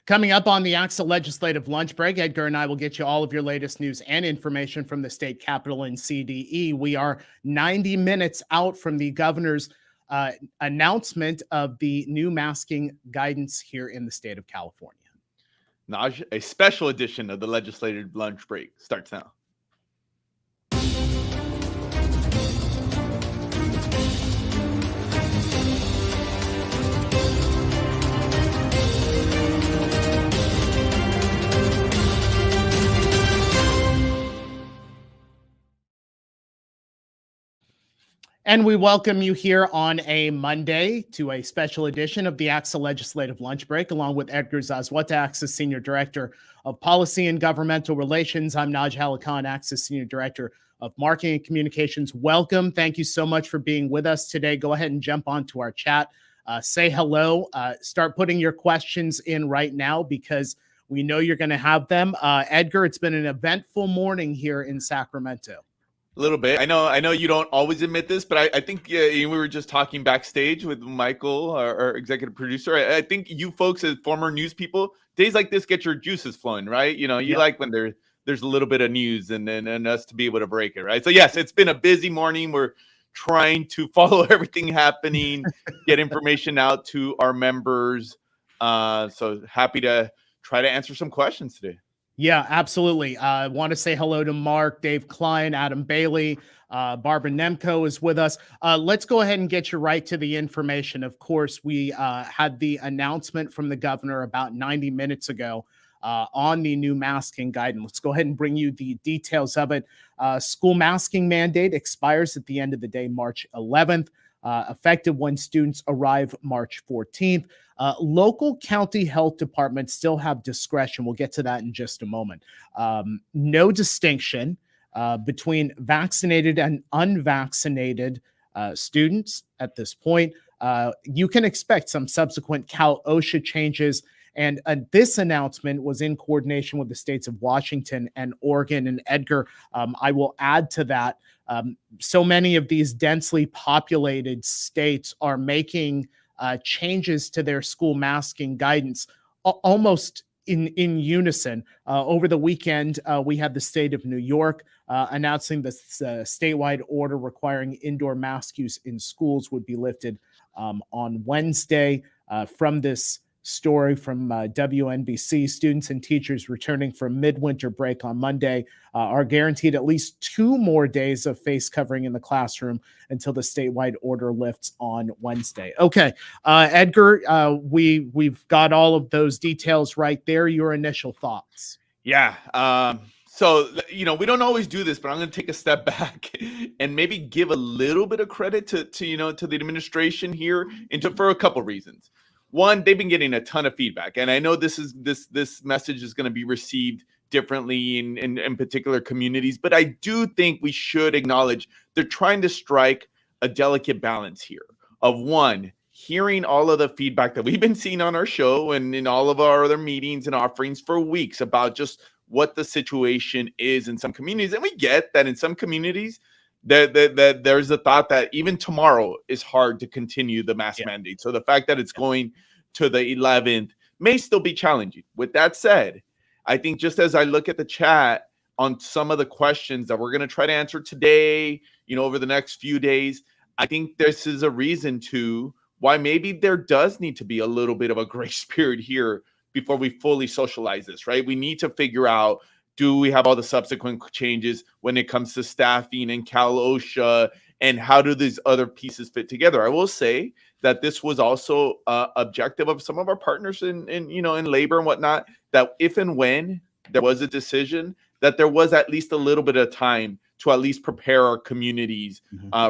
Coming up on the ACSA legislative lunch break, Edgar and I will get you all of your latest news and information from the state capitol and CDE. We are 90 minutes out from the governor's announcement of the new masking guidance here in the state of California. Naj, a special edition of the legislative lunch break starts now. And we welcome you here on a Monday to a special edition of the ACSA Legislative Lunch Break, along with Edgar Zazwata, ACSA Senior Director of Policy and Governmental Relations. I'm Naj Halakan, ACSA Senior Director of Marketing and Communications. Welcome. Thank you so much for being with us today. Go ahead and jump onto our chat. Say hello. Start putting your questions in right now because we know you're going to have them. Edgar, it's been an eventful morning here in Sacramento. A little bit. I know you don't always admit this, but I think we were just talking backstage with Michael, our executive producer. I think you folks as former news people, days like this get your juices flowing, right? You know, you like when there's a little bit of news and us to be able to break it, right? So yes, it's been a busy morning. We're trying to follow everything happening, get information out to our members. So happy to try to answer some questions today. Yeah, absolutely. I want to say hello to Mark, Dave Klein, Adam Bailey, Barbara Nemko is with us. Let's go ahead and get you right to the information. Of course, we had the announcement from the governor about 90 minutes ago on the new masking guidance. Let's go ahead and bring you the details of it. School masking mandate expires at the end of the day, March 11th. Effective when students arrive March 14th. Local county health departments still have discretion. We'll get to that in just a moment. No distinction between vaccinated and unvaccinated students at this point. You can expect some subsequent Cal OSHA changes. And this announcement was in coordination with the states of Washington and Oregon. And Edgar, I will add to that. So many of these densely populated states are making changes to their school masking guidance almost in unison. Over the weekend, we had the state of New York announcing the statewide order requiring indoor mask use in schools would be lifted on Wednesday. From this story from WNBC, students and teachers returning from midwinter break on Monday are guaranteed at least 2 more days of face covering in the classroom until the statewide order lifts on Wednesday. Okay, Edgar, we've got all of those details right there. Your initial thoughts? Yeah. So, we don't always do this, but I'm going to take a step back and maybe give a little bit of credit to the administration here for a couple reasons. One, they've been getting a ton of feedback, and I know this message is going to be received differently in particular communities, but I do think we should acknowledge they're trying to strike a delicate balance here of one, hearing all of the feedback that we've been seeing on our show and in all of our other meetings and offerings for weeks about just what the situation is in some communities. And we get that in some communities, that there's a thought that even tomorrow is hard to continue the mask mandate. So the fact that it's going to the 11th may still be challenging. With that said, I think just as I look at the chat on some of the questions that we're going to try to answer today, over the next few days, I think this is a reason to why maybe there does need to be a little bit of a grace period here before we fully socialize this, right? We need to figure out, do we have all the subsequent changes when it comes to staffing and Cal OSHA, and how do these other pieces fit together? I will say that this was also objective of some of our partners in labor and whatnot, that if and when there was a decision, that there was at least a little bit of time to at least prepare our communities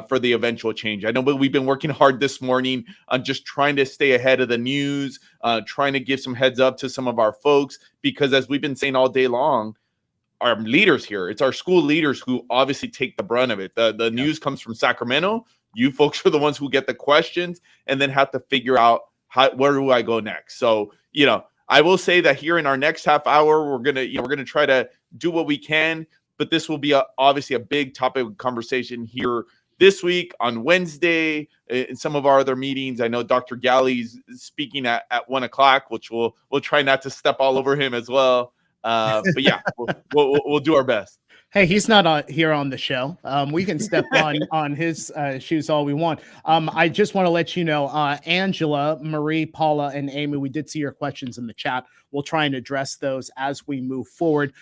for the eventual change. I know, but we've been working hard this morning on just trying to stay ahead of the news, trying to give some heads up to some of our folks, because as we've been saying all day long, our leaders here, it's our school leaders who obviously take the brunt of it. The news comes from Sacramento. You folks are the ones who get the questions and then have to figure out where do I go next. So, I will say that here in our next half hour, we're gonna try to do what we can, but this will be obviously a big topic of conversation here this week on Wednesday in some of our other meetings. I know Dr. Galley's speaking at 1:00, which we'll try not to step all over him as well. But yeah, we'll do our best. Hey, he's not here on the show. We can step on his shoes all we want. I just want to let you know, Angela, Marie, Paula, and Amy, we did see your questions in the chat. We'll try and address those as we move forward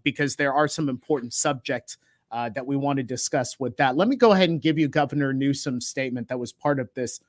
because there are some important subjects that we want to discuss with that. Let me go ahead and give you Governor Newsom's statement that was part of this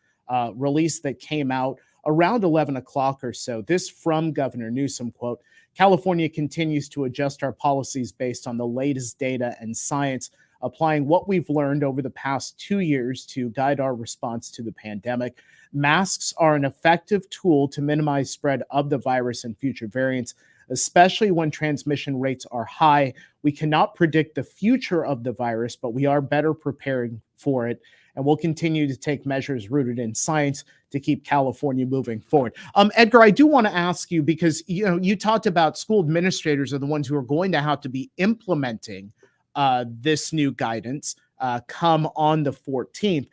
release that came out around 11 o'clock or so. This from Governor Newsom, quote, California continues to adjust our policies based on the latest data and science, applying what we've learned over the past 2 years to guide our response to the pandemic. Masks are an effective tool to minimize spread of the virus and future variants, especially when transmission rates are high. We cannot predict the future of the virus, but we are better preparing for it. And we'll continue to take measures rooted in science to keep California moving forward. Edgar, I do want to ask you, because you talked about school administrators are the ones who are going to have to be implementing this new guidance come on the 14th.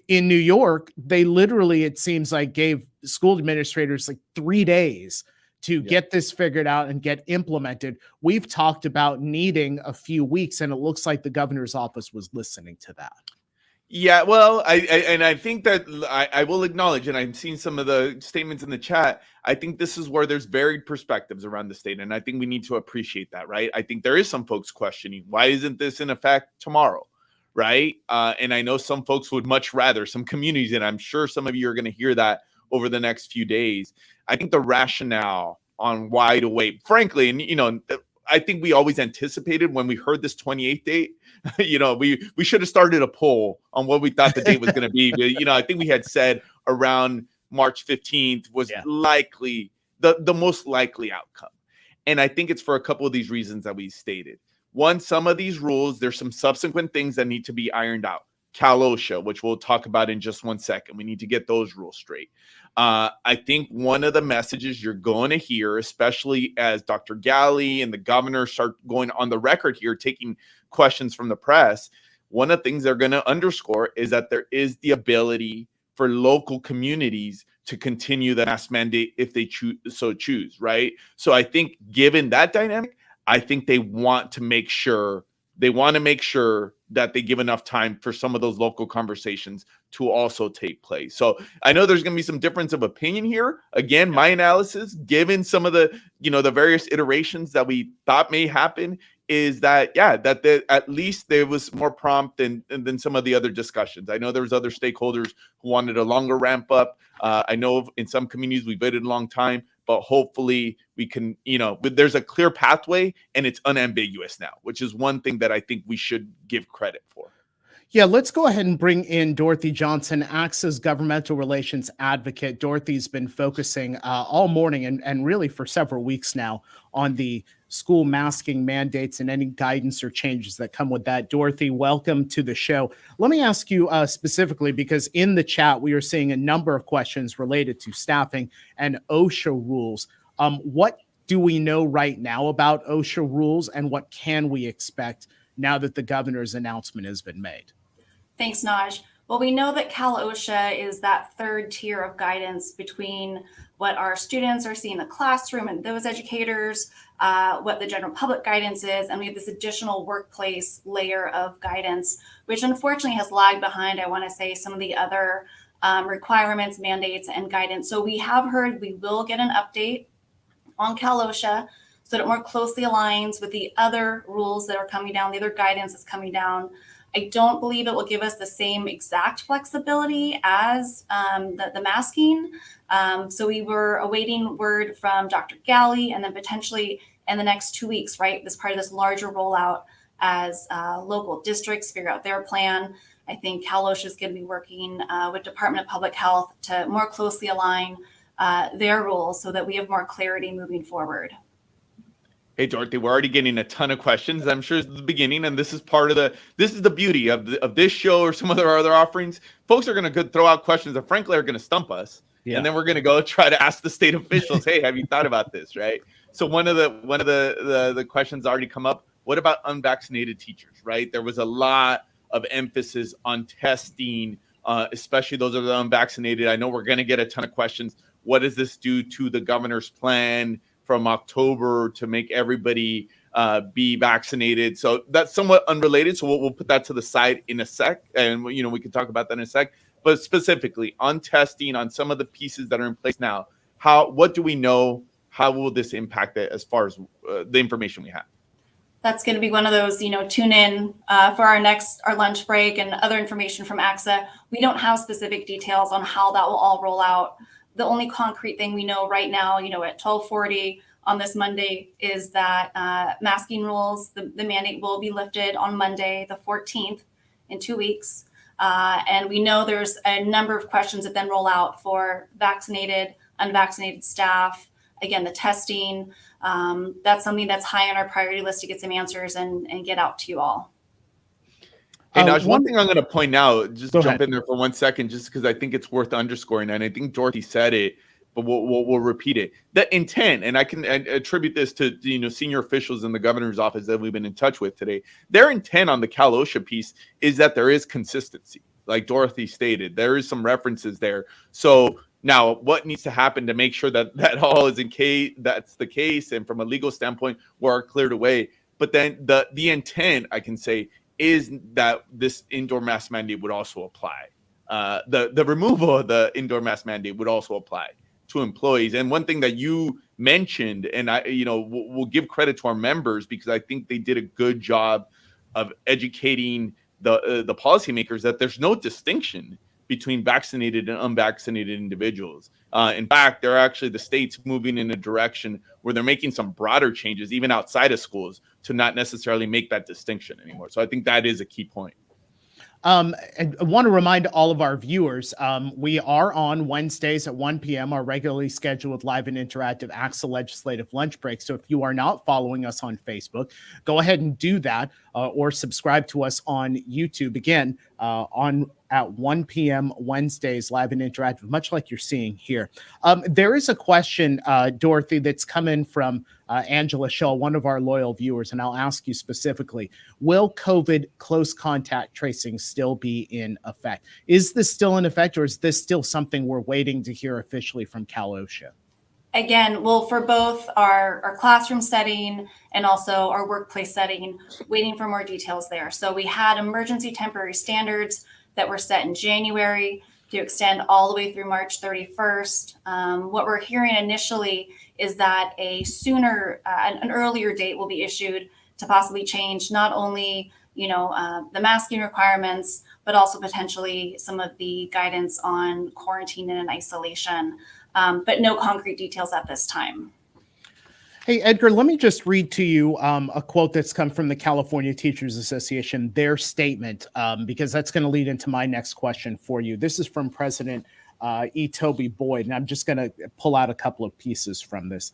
In New York, they literally, it seems like, gave school administrators like 3 days to get this figured out and get implemented. We've talked about needing a few weeks, and it looks like the governor's office was listening to that. Yeah, well, I think that I will acknowledge, and I've seen some of the statements in the chat. I think this is where there's varied perspectives around the state, and I think we need to appreciate that, right? I think there is some folks questioning, why isn't this in effect tomorrow, right? And I know some folks would much rather, some communities, and I'm sure some of you are going to hear that over the next few days. I think the rationale on why to wait, frankly, and I think we always anticipated when we heard this 28th date, we should have started a poll on what we thought the date was going to be. But, I think we had said around March 15th was likely the most likely outcome. And I think it's for a couple of these reasons that we stated. One, some of these rules, there's some subsequent things that need to be ironed out. Cal OSHA, which we'll talk about in just 1 second. We need to get those rules straight. I think one of the messages you're going to hear, especially as Dr. Galley and the governor start going on the record here, taking questions from the press, one of the things they're going to underscore is that there is the ability for local communities to continue the mask mandate if they choose, right? So I think given that dynamic, I think they want to make sure that they give enough time for some of those local conversations to also take place. So I know there's going to be some difference of opinion here. Again, my analysis, given some of the, the various iterations that we thought may happen, is that, at least there was more prompt than some of the other discussions. I know there was other stakeholders who wanted a longer ramp up. I know in some communities we waited a long time, but hopefully we can, there's a clear pathway and it's unambiguous now, which is one thing that I think we should give credit for. Yeah, let's go ahead and bring in Dorothy Johnson, ACSA's governmental relations advocate. Dorothy's been focusing all morning and really for several weeks now on the school masking mandates and any guidance or changes that come with that. Dorothy, welcome to the show. Let me ask you specifically, because in the chat, we are seeing a number of questions related to staffing and OSHA rules. What do we know right now about OSHA rules, and what can we expect now that the governor's announcement has been made? Thanks, Naj. Well, we know that Cal OSHA is that third tier of guidance between what our students are seeing in the classroom and those educators, what the general public guidance is, and we have this additional workplace layer of guidance, which unfortunately has lagged behind, I want to say, some of the other requirements, mandates, and guidance. So we have heard we will get an update on Cal OSHA so that it more closely aligns with the other rules that are coming down, the other guidance that's coming down. I don't believe it will give us the same exact flexibility as the masking. So we were awaiting word from Dr. Galley, and then potentially in the next 2 weeks, right, as part of this larger rollout as local districts figure out their plan. I think Cal OSHA is going to be working with Department of Public Health to more closely align their rules so that we have more clarity moving forward. Hey, Dorothy, we're already getting a ton of questions. I'm sure it's the beginning, and this is the beauty of this show or some of our other offerings. Folks are going to throw out questions that frankly are going to stump us. Yeah. And then we're going to go try to ask the state officials, hey, have you thought about this, right? So one of the questions already come up. What about unvaccinated teachers, right? There was a lot of emphasis on testing, especially those of the unvaccinated. I know we're going to get a ton of questions. What does this do to the governor's plan from October to make everybody be vaccinated? So that's somewhat unrelated. So we'll put that to the side in a sec, and we can talk about that in a sec. But specifically on testing, on some of the pieces that are in place now, what do we know? How will this impact it as far as the information we have? That's going to be one of those, tune in for our lunch break and other information from ACSA. We don't have specific details on how that will all roll out. The only concrete thing we know right now, at 12:40 on this Monday, is that masking rules, the mandate will be lifted on Monday, the 14th, in 2 weeks. And we know there's a number of questions that then roll out for vaccinated, unvaccinated staff. Again, the testing, that's something that's high on our priority list to get some answers and get out to you all. Hey, Naj, one thing I'm going to point out, just jump ahead in there for 1 second, just because I think it's worth underscoring, and I think Dorothy said it, but we'll repeat it. The intent, and I can attribute this to senior officials in the governor's office that we've been in touch with today. Their intent on the Cal OSHA piece is that there is consistency, like Dorothy stated. There is some references there. So now, what needs to happen to make sure that all is that's the case, and from a legal standpoint, we're cleared away. But then the intent, I can say, is that this indoor mask mandate would also apply. The removal of the indoor mask mandate would also apply to employees. And one thing that you mentioned, and we'll give credit to our members because I think they did a good job of educating the policymakers that there's no distinction between vaccinated and unvaccinated individuals. In fact, they're actually the states moving in a direction where they're making some broader changes, even outside of schools, to not necessarily make that distinction anymore. So I think that is a key point. And I want to remind all of our viewers, we are on Wednesdays at 1 p.m., our regularly scheduled live and interactive ACSA legislative lunch break. So if you are not following us on Facebook, go ahead and do that, or subscribe to us on YouTube. Again, at 1 p.m. Wednesdays, live and interactive, much like you're seeing here. There is a question, Dorothy, that's come in from Angela Shaw, one of our loyal viewers, and I'll ask you specifically, will COVID close contact tracing still be in effect? Is this still in effect, or is this still something we're waiting to hear officially from Cal OSHA? Again, well, for both our classroom setting and also our workplace setting, waiting for more details there. So we had emergency temporary standards that were set in January to extend all the way through March 31st. What we're hearing initially is that an earlier date will be issued to possibly change not only, the masking requirements, but also potentially some of the guidance on quarantine and isolation. But no concrete details at this time. Hey, Edgar, let me just read to you a quote that's come from the California Teachers Association, their statement, because that's going to lead into my next question for you. This is from President E. Toby Boyd, and I'm just going to pull out a couple of pieces from this.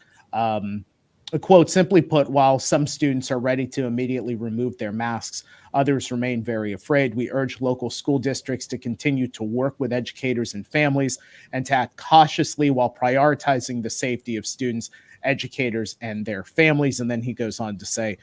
A quote, simply put, while some students are ready to immediately remove their masks, others remain very afraid. We urge local school districts to continue to work with educators and families and to act cautiously while prioritizing the safety of students, educators, and their families. And then he goes on to say,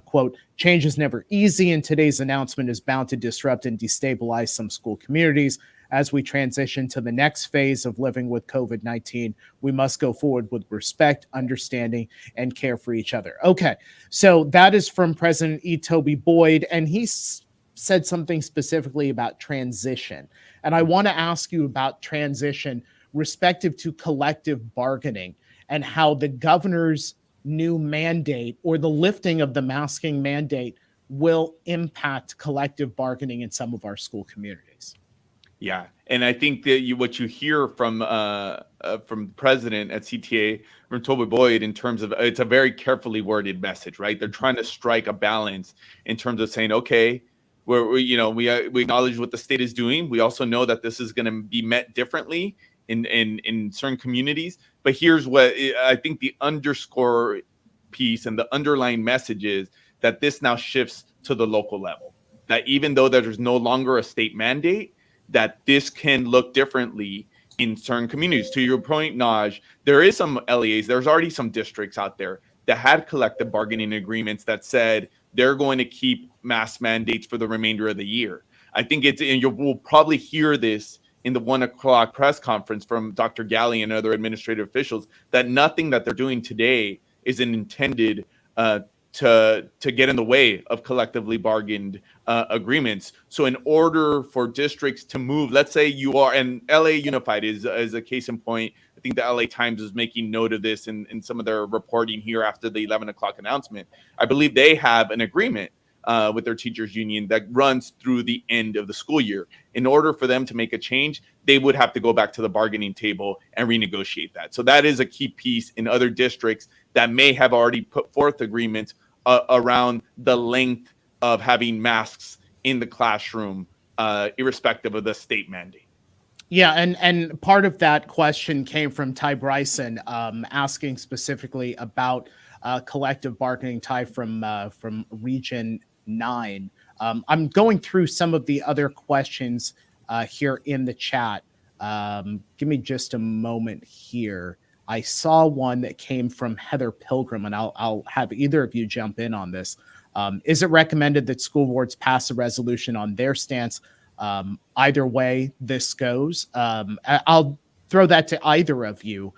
quote, change is never easy, and today's announcement is bound to disrupt and destabilize some school communities. As we transition to the next phase of living with COVID-19, we must go forward with respect, understanding, and care for each other. Okay, so that is from President E. Toby Boyd, and he said something specifically about transition. And I want to ask you about transition respective to collective bargaining and how the governor's new mandate or the lifting of the masking mandate will impact collective bargaining in some of our school communities. Yeah, and I think that what you hear from the president at CTA, from Toby Boyd, in terms of it's a very carefully worded message, right? They're trying to strike a balance in terms of saying, okay, we acknowledge what the state is doing. We also know that this is going to be met differently in certain communities. But here's what I think the underscore piece and the underlying message is that this now shifts to the local level. That even though there's no longer a state mandate, that this can look differently in certain communities. To your point, Naj, there is some LEAs, there's already some districts out there that had collective bargaining agreements that said they're going to keep mask mandates for the remainder of the year. I think and we'll probably hear this in the 1 o'clock press conference from Dr. Galley and other administrative officials, that nothing that they're doing today is intended to get in the way of collectively bargained agreements. So in order for districts to move, let's say you are, and LA Unified is a case in point. I think the LA Times is making note of this in some of their reporting here after the 11 o'clock announcement. I believe they have an agreement with their teachers union that runs through the end of the school year. In order for them to make a change, they would have to go back to the bargaining table and renegotiate that. So that is a key piece in other districts that may have already put forth agreements around the length of having masks in the classroom, irrespective of the state mandate. Yeah, and part of that question came from Ty Bryson, asking specifically about collective bargaining. Ty from Region 9. I'm going through some of the other questions here in the chat. Give me just a moment here. I saw one that came from Heather Pilgrim, and I'll have either of you jump in on this. Is it recommended that school boards pass a resolution on their stance? Either way this goes. I'll throw that to either of you.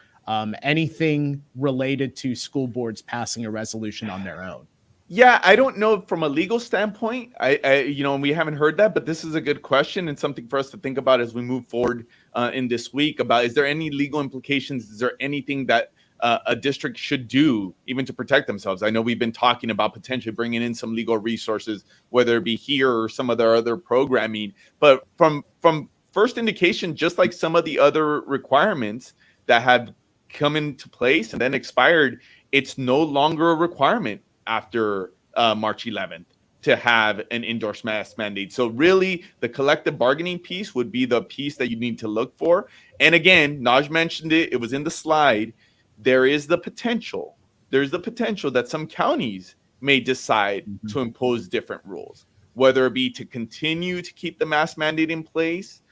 Anything related to school boards passing a resolution on their own? Yeah, I don't know from a legal standpoint. We haven't heard that, but this is a good question and something for us to think about as we move forward in this week. About, is there any legal implications? Is there anything that a district should do even to protect themselves? I know we've been talking about potentially bringing in some legal resources, whether it be here or some of their other programming. But from first indication, just like some of the other requirements that have come into place and then expired, it's no longer a requirement after March 11th to have an indoor mask mandate. So really, the collective bargaining piece would be the piece that you need to look for. And again, Naj mentioned it, it was in the slide. There's the potential that some counties may decide to impose different rules, whether it be to continue to keep the mask mandate in place,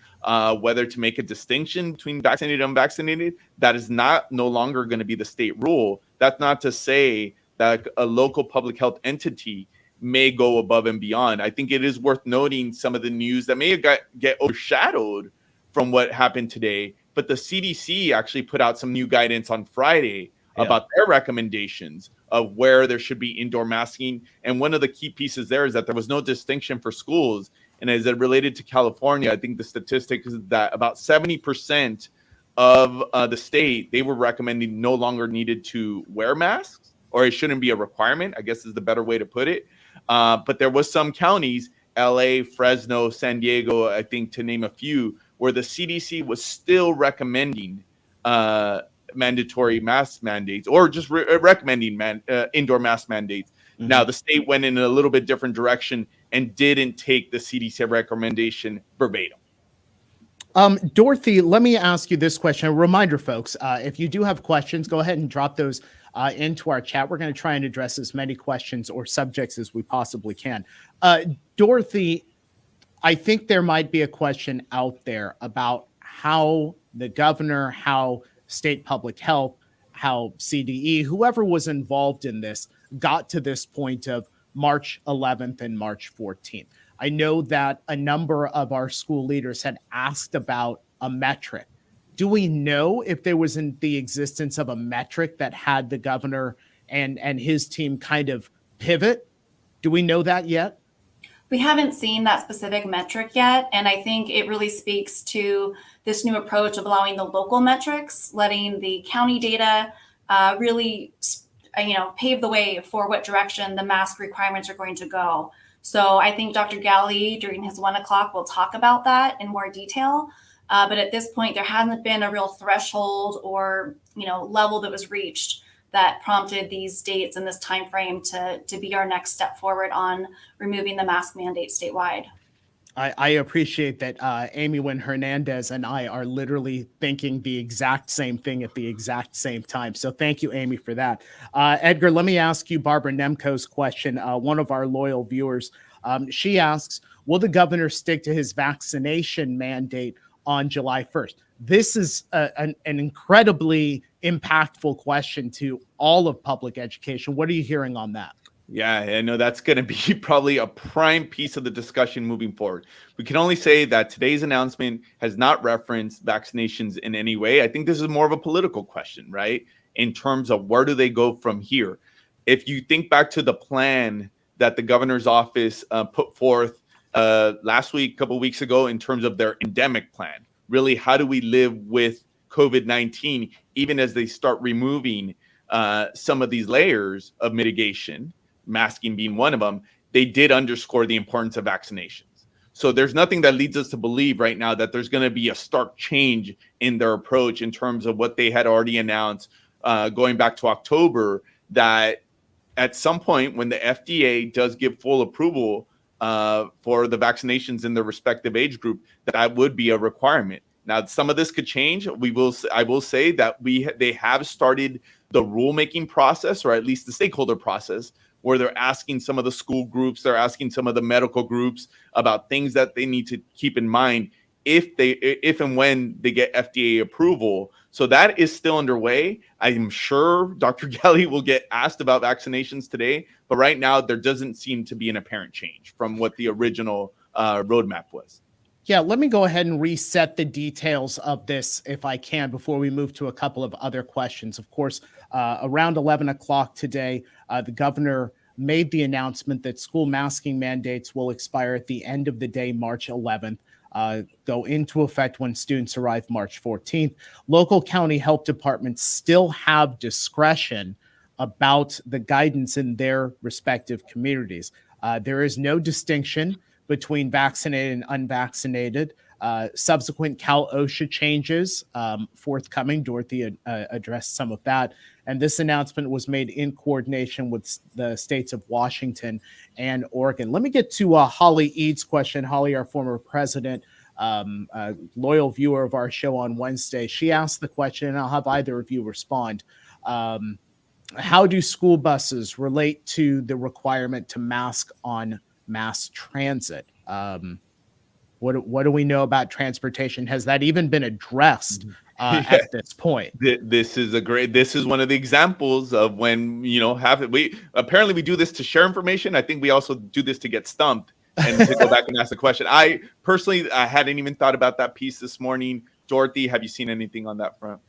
whether to make a distinction between vaccinated and unvaccinated. That is no longer going to be the state rule. That's not to say that a local public health entity may go above and beyond. I think it is worth noting some of the news that may get overshadowed from what happened today, but the CDC actually put out some new guidance on Friday about their recommendations of where there should be indoor masking. And one of the key pieces there is that there was no distinction for schools. And as it related to California, I think the statistic is that about 70% of the state, they were recommending no longer needed to wear masks, or it shouldn't be a requirement, I guess is the better way to put it. But there was some counties, LA, Fresno, San Diego, I think to name a few, where the CDC was still recommending mandatory mask mandates, or just recommending indoor mask mandates. Mm-hmm. Now, the state went in a little bit different direction and didn't take the CDC recommendation verbatim. Dorothy, let me ask you this question. A reminder, folks, if you do have questions, go ahead and drop those into our chat. We're going to try and address as many questions or subjects as we possibly can. Dorothy, I think there might be a question out there about how the governor, how state public health, how CDE, whoever was involved in this, got to this point of March 11th and March 14th. I know that a number of our school leaders had asked about a metric. Do we know if there was the existence of a metric that had the governor and his team kind of pivot? Do we know that yet? We haven't seen that specific metric yet. And I think it really speaks to this new approach of allowing the local metrics, letting the county data really pave the way for what direction the mask requirements are going to go. So I think Dr. Galley during his 1 o'clock will talk about that in more detail. But at this point, there hasn't been a real threshold or level that was reached that prompted these dates and this time frame to be our next step forward on removing the mask mandate statewide. I appreciate that Amy Wynn Hernandez and I are literally thinking the exact same thing at the exact same time. So thank you, Amy, for that. Edgar, let me ask you Barbara Nemco's question. One of our loyal viewers, she asks, will the governor stick to his vaccination mandate on July 1st? This is an incredibly impactful question to all of public education. What are you hearing on that? Yeah, I know that's going to be probably a prime piece of the discussion moving forward. We can only say that today's announcement has not referenced vaccinations in any way. I think this is more of a political question, right? In terms of where do they go from here? If you think back to the plan that the governor's office put forth last week, a couple of weeks ago, in terms of their endemic plan, really, how do we live with COVID-19, even as they start removing some of these layers of mitigation, masking being one of them, they did underscore the importance of vaccinations. So there's nothing that leads us to believe right now that there's going to be a stark change in their approach in terms of what they had already announced going back to October, that at some point when the FDA does give full approval for the vaccinations in the respective age group, that would be a requirement. Now, some of this could change. I will say that they have started the rulemaking process, or at least the stakeholder process, where they're asking some of the school groups, they're asking some of the medical groups about things that they need to keep in mind if and when they get FDA approval. So that is still underway. I'm sure Dr. Gelly will get asked about vaccinations today, but right now there doesn't seem to be an apparent change from what the original roadmap was. Yeah, let me go ahead and reset the details of this if I can before we move to a couple of other questions. Of course, around 11 o'clock today, the governor made the announcement that school masking mandates will expire at the end of the day, March 11th, go into effect when students arrive March 14th. Local county health departments still have discretion about the guidance in their respective communities. There is no distinction between vaccinated and unvaccinated. Subsequent Cal OSHA changes forthcoming. Dorothy addressed some of that. And this announcement was made in coordination with the states of Washington and Oregon. Let me get to Holly Eads' question. Holly, our former president, a loyal viewer of our show on Wednesday. She asked the question, and I'll have either of you respond. How do school buses relate to the requirement to mask on mass transit? What do we know about transportation? Has that even been addressed at this point? This is one of the examples of when, we do this to share information. I think we also do this to get stumped and to go back and ask the question. I hadn't even thought about that piece this morning. Dorothy, have you seen anything on that front?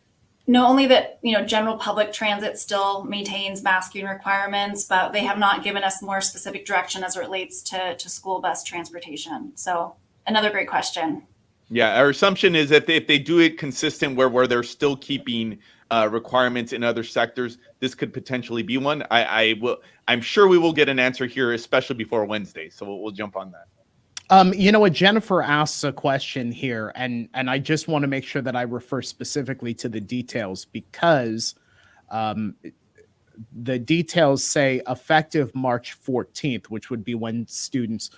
No, only that, general public transit still maintains masking requirements, but they have not given us more specific direction as it relates to school bus transportation. So another great question. Yeah, our assumption is that if they do it consistent where they're still keeping requirements in other sectors, this could potentially be one. I'm sure we will get an answer here, especially before Wednesday. So we'll jump on that. You know what? Jennifer asks a question here, and I just want to make sure that I refer specifically to the details because the details say effective March 14th, which would be when students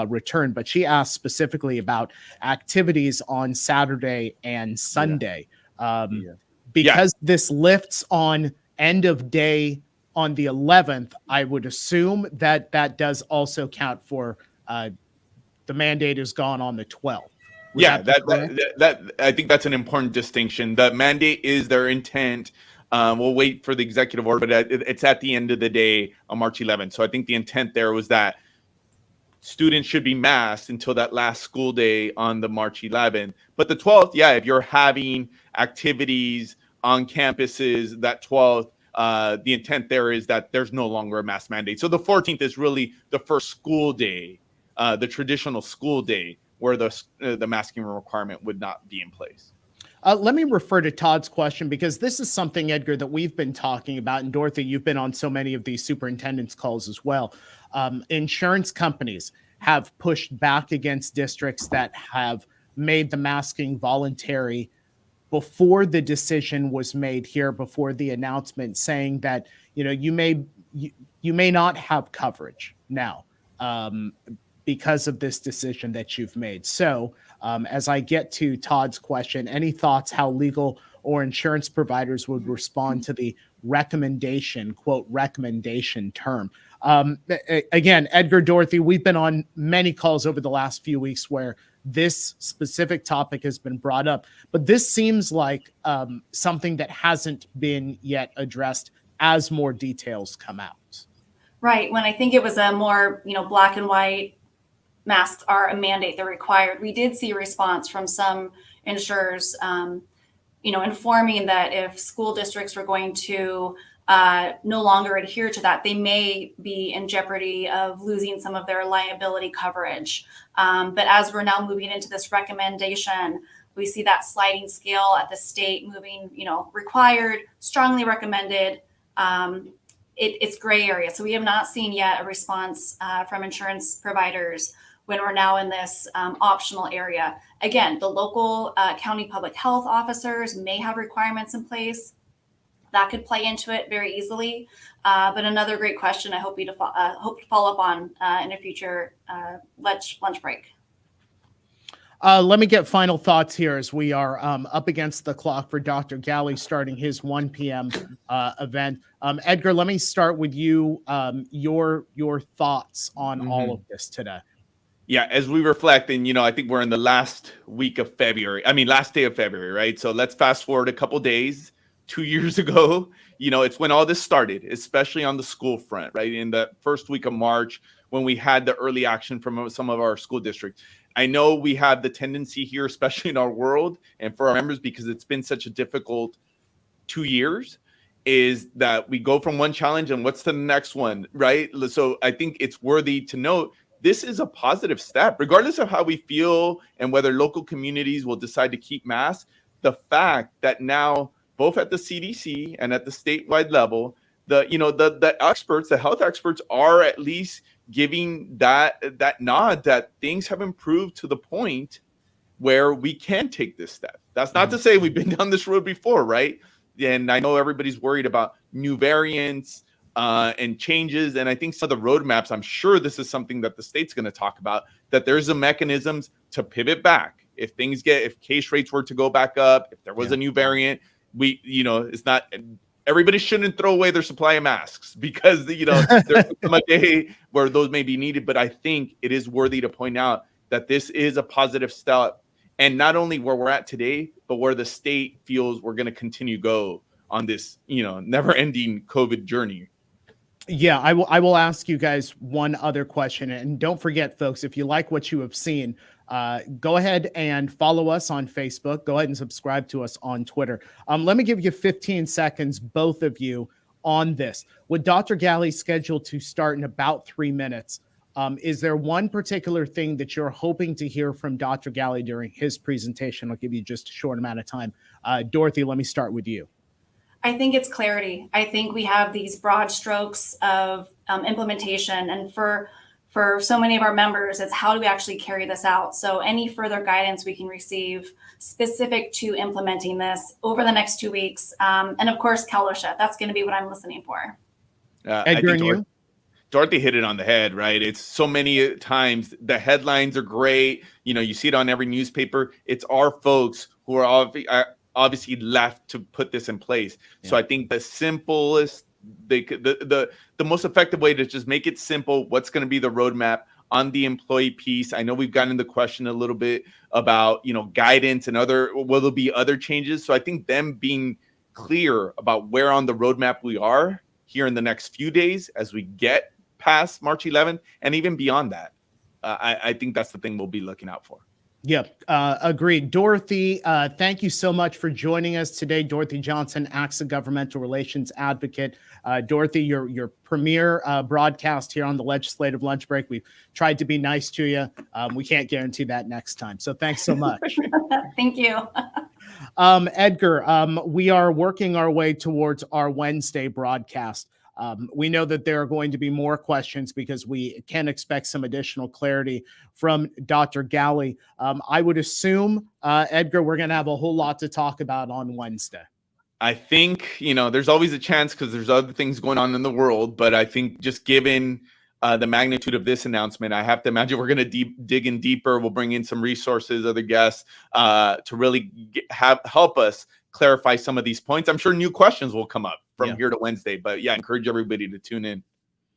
return. But she asked specifically about activities on Saturday and Sunday. Because this lifts on end of day on the 11th, I would assume that that does also count for the mandate is gone on the 12th. That I think that's an important distinction. The mandate is their intent. We'll wait for the executive order, but it's at the end of the day on March 11th. So I think the intent there was that students should be masked until that last school day on the March 11th. But the 12th, if you're having activities on campuses that 12th, the intent there is that there's no longer a mask mandate. So the 14th is really the first school day, the traditional school day, where the masking requirement would not be in place. Let me refer to Todd's question because this is something, Edgar, that we've been talking about. And Dorothy, you've been on so many of these superintendents' calls as well. Insurance companies have pushed back against districts that have made the masking voluntary before the decision was made here, before the announcement, saying that you may not have coverage now because of this decision that you've made. So as I get to Todd's question, any thoughts how legal or insurance providers would respond to the recommendation, quote, recommendation term? Again, Edgar, Dorothy, we've been on many calls over the last few weeks where this specific topic has been brought up, but this seems like something that hasn't been yet addressed as more details come out. Right. When I think it was a more, black and white, masks are a mandate, they're required. We did see a response from some insurers, informing that if school districts were going to no longer adhere to that, they may be in jeopardy of losing some of their liability coverage. But as we're now moving into this recommendation, we see that sliding scale at the state moving, required, strongly recommended. It's gray area. So we have not seen yet a response from insurance providers when we're now in this optional area. Again, the local county public health officers may have requirements in place that could play into it very easily. But another great question I hope to follow up on in a future lunch break. Let me get final thoughts here as we are up against the clock for Dr. Galley starting his 1 p.m. Event. Edgar, let me start with you. Your thoughts on all of this today. Yeah, as we reflect, and I think we're in the last day of February, right? So let's fast forward a couple days. 2 years ago, it's when all this started, especially on the school front, right? In the first week of March, when we had the early action from some of our school districts. I know we have the tendency here, especially in our world and for our members, because it's been such a difficult 2 years, is that we go from one challenge and what's the next one, right? So I think it's worthy to note this is a positive step, regardless of how we feel and whether local communities will decide to keep masks. The fact that now, both at the CDC and at the statewide level, the experts, the health experts, are at least giving that nod that things have improved to the point where we can take this step. That's not to say we've been down this road before, right? And I know everybody's worried about new variants and changes. And I think some of the roadmaps, I'm sure this is something that the state's going to talk about, that there's a mechanisms to pivot back. If case rates were to go back up, if there was a new variant, it's not, everybody shouldn't throw away their supply of masks because, there's a day where those may be needed. But I think it is worthy to point out that this is a positive step. And not only where we're at today, but where the state feels we're going to continue to go on this, never ending COVID journey. Yeah, I will ask you guys one other question. And don't forget, folks, if you like what you have seen, go ahead and follow us on Facebook. Go ahead and subscribe to us on Twitter. Let me give you 15 seconds, both of you, on this. With Dr. Galley scheduled to start in about 3 minutes, is there one particular thing that you're hoping to hear from Dr. Galley during his presentation? I'll give you just a short amount of time. Dorothy, let me start with you. I think it's clarity. I think we have these broad strokes of implementation, and for so many of our members, it's how do we actually carry this out? So any further guidance we can receive specific to implementing this over the next 2 weeks. And of course, Cal OSHA, that's going to be what I'm listening for. Edgar, and you? Dorothy hit it on the head, right? It's so many times the headlines are great. You see it on every newspaper. It's our folks who are obviously left to put this in place. Yeah. So I think the simplest, the most effective way to just make it simple, what's going to be the roadmap on the employee piece. I know we've gotten into question a little bit about, guidance and will there be other changes? So I think them being clear about where on the roadmap we are here in the next few days as we get past March 11th and even beyond that, I think that's the thing we'll be looking out for. Yep, agreed. Dorothy, thank you so much for joining us today. Dorothy Johnson, ACSA Governmental Relations Advocate. Dorothy, your premier broadcast here on the Legislative Lunch Break. We've tried to be nice to you. We can't guarantee that next time. So thanks so much. Thank you. Edgar, we are working our way towards our Wednesday broadcast. We know that there are going to be more questions because we can expect some additional clarity from Dr. Galley. I would assume, Edgar, we're going to have a whole lot to talk about on Wednesday. I think, there's always a chance because there's other things going on in the world. But I think just given the magnitude of this announcement, I have to imagine we're going to dig in deeper. We'll bring in some resources, other guests to really help us clarify some of these points. I'm sure new questions will come up from here to Wednesday, but I encourage everybody to tune in.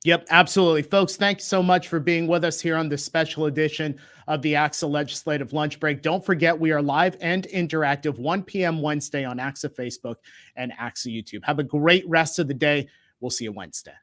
Yep, absolutely. Folks, thanks so much for being with us here on this special edition of the ACSA Legislative Lunch Break. Don't forget, we are live and interactive 1 p.m. Wednesday on ACSA Facebook and ACSA YouTube. Have a great rest of the day. We'll see you Wednesday.